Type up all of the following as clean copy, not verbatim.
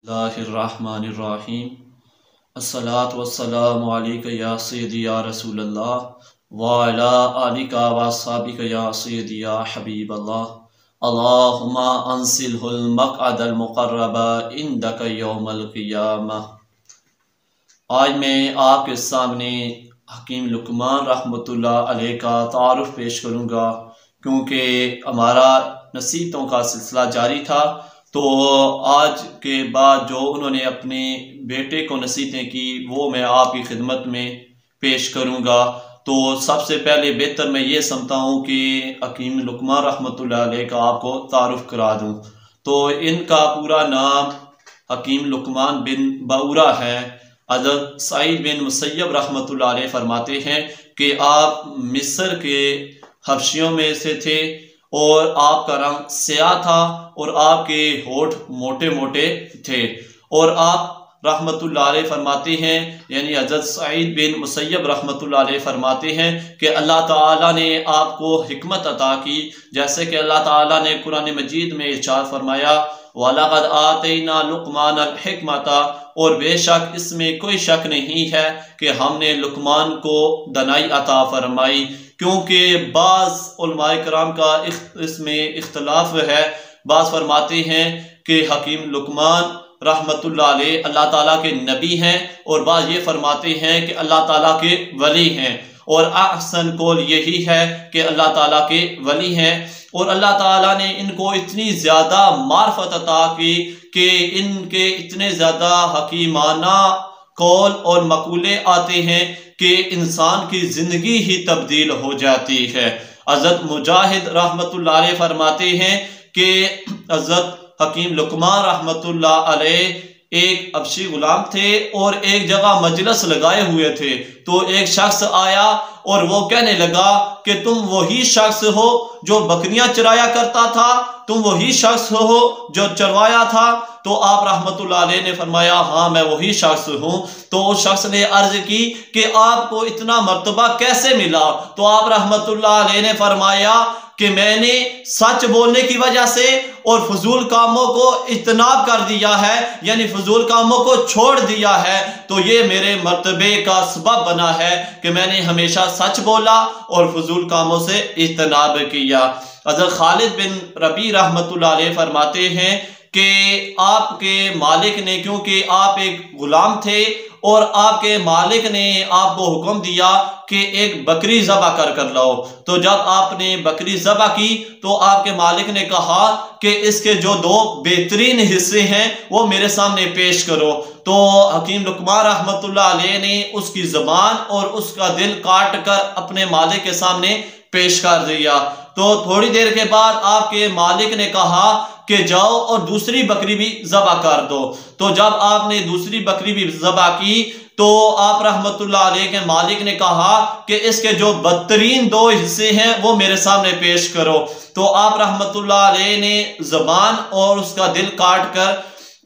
बिस्मिल्लाहिर्रहमानिर्रहीम। अस्सलातु वस्सलामु अलैका या सय्यदी या रसूल अल्लाह व अला आलिका व अस्हाबिका या सय्यदी या हबीब अल्लाह। अल्लाहुम्मा अंसिलहुल मक़अदल मुक़र्रबा इंदका यौमल क़ियामह। आज मैं आपके सामने हकीम लुक़मान रहमतुल्लाह अलैह का तारुफ़ पेश करूँगा, क्योंकि हमारा नसीहतों का सिलसिला जारी था। तो आज के बाद जो उन्होंने अपने बेटे को नसीहतें की वो मैं आपकी खिदमत में पेश करूँगा। तो सबसे पहले बेहतर मैं ये समझता हूँ कि हकीम लुक़मान रहमतुल्लाह अलैह का आपको तारुफ़ करा दूँ। तो इनका पूरा नाम हकीम लुक़मान बिन बऊरा है। हज़रत सईद बिन मुसय्यब रहमतुल्लाह अलैह फरमाते हैं कि आप मिस्र के हबशियों में से थे और आपका रंग स्याह था और आपके होठ मोटे मोटे थे। और आप रहमतुल्लाह अलैह फरमाते हैं, यानी हज़रत सईद बिन मुसय्यब रहमतुल्लाह अलैह फरमाते हैं कि अल्लाह ताला ने आपको हिकमत अता की, जैसे कि अल्लाह ताला ने कुरान मजीद में इरशाद फरमाया वलक़द आतैना लुक़मानल हिकमता, और बेशक इसमें कोई शक नहीं है कि हमने लुक़मान को दनाई अता फरमाई। क्योंकि बाज़ उलमाए कराम का इसमें इख्तलाफ है। बाज़ फरमाते हैं कि हकीम लुक़मान रहमतुल्लाह अलैह अल्लाह ताला के नबी हैं, और बाज़ ये फरमाते हैं कि अल्लाह ताला के वली हैं। और अहसन कौल यही है कि अल्लाह ताला के वली हैं। और अल्लाह ताला ने इनको इतनी ज़्यादा मार्फत अता की कि इनके इतने ज़्यादा हकीमाना कौल और मकूले आते हैं कि इंसान की ज़िंदगी ही तब्दील हो जाती है। हज़रत मुजाहिद रहमतुल्लाह अलैह फरमाते हैं कि हज़रत हकीम लुक़मान रहमतुल्लाह अलैह एक हबशी गुलाम थे और एक जगह मजलिस लगाए हुए थे। तो एक शख्स आया और वो कहने लगा कि तुम वही शख्स हो जो बकरियां चराया करता था, तुम वही शख्स हो जो चरवाया था। तो आप रहमतुल्लाह अलैह ने फरमाया हाँ मैं वही शख्स हूँ। तो उस शख्स ने अर्ज की कि आपको इतना मर्तबा कैसे मिला? तो आप रहमतुल्लाह अलैह ने फरमाया कि मैंने सच बोलने की वजह से और फजूल कामों को इज्तनाब कर दिया है, यानी फजूल कामों को छोड़ दिया है। तो ये मेरे मर्तबे का सबब बना है कि मैंने हमेशा सच बोला और फजूल कामों से इज्तनाब किया। हज़रत खालिद बिन रबी रहमतुल्लाह अलैह फरमाते हैं कि आपके मालिक ने, क्योंकि आप एक गुलाम थे और आपके मालिक ने आपको हुक्म दिया कि एक बकरी ज़बह कर लाओ। तो जब आपने बकरी ज़बह की तो आपके मालिक ने कहा कि इसके जो दो बेहतरीन हिस्से हैं वो मेरे सामने पेश करो। तो हकीम लुक़मान रहमतुल्लाह अलैह ने उसकी ज़बान और उसका दिल काट कर अपने मालिक के सामने पेश कर दिया। तो थोड़ी देर के बाद आपके मालिक ने कहा कि जाओ और दूसरी बकरी भी ज़बह कर दो। तो जब आपने दूसरी बकरी भी ज़बह की तो आप रहमतुल्लाह अलैह के मालिक ने कहा कि इसके जो बदतरीन दो हिस्से हैं वो मेरे सामने पेश करो। तो आप रहमतुल्लाह अलैह ने ज़बान और उसका दिल काट कर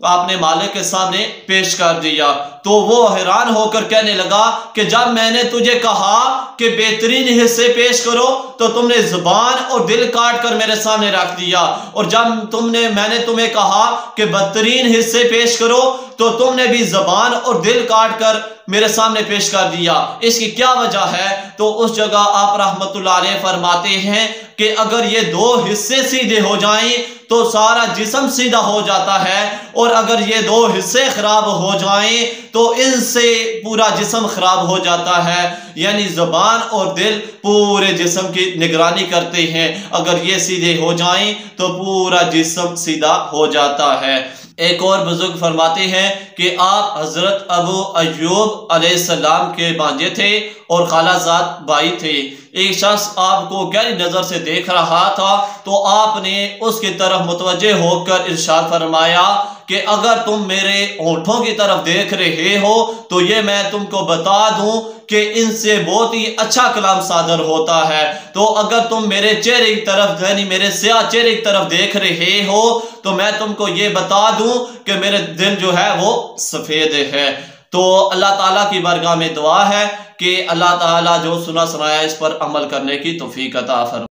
आपने मालिक के सामने पेश कर दिया। तो वो हैरान होकर कहने लगा कि जब मैंने तुझे कहा कि बेहतरीन हिस्से पेश करो तो तुमने ज़ुबान और दिल काट कर मेरे सामने रख दिया, और जब मैंने तुम्हें कहा कि बदतरीन हिस्से पेश करो तो तुमने भी ज़ुबान और दिल काट कर मेरे सामने पेश कर दिया। इसकी क्या वजह है? तो उस जगह आप रहमतुल्लाह अलैह फरमाते हैं कि अगर ये दो हिस्से सीधे हो जाएं तो सारा जिस्म सीधा हो जाता है, और अगर ये दो हिस्से खराब हो जाएं तो इनसे पूरा जिस्म खराब हो जाता है। यानी ज़ुबान और दिल पूरे जिस्म की निगरानी करते हैं, अगर ये सीधे हो जाएं तो पूरा जिस्म सीधा हो जाता है। एक और बुजुर्ग फरमाते हैं कि आप हज़रत अबू अय्यूब अलैहिस्सलाम के भांजे थे और खालाजाद भाई थे। एक शख्स आपको गहरी नज़र से देख रहा था तो आपने उसकी तरफ मुतवज्जे होकर इरशाद फरमाया कि अगर तुम मेरे होठों की तरफ देख रहे हो तो ये मैं तुमको बता दूं कि इनसे बहुत ही अच्छा कलाम सादर होता है। तो अगर तुम मेरे चेहरे की तरफ, यानी मेरे स्याह चेहरे की तरफ देख रहे हो तो मैं तुमको ये बता दूं कि मेरे दिल जो है वो सफ़ेद है। तो अल्लाह ताला की बारगाह में दुआ है कि अल्लाह ताला जो सुना सुनाया इस पर अमल करने की तौफीक अता फरमाए।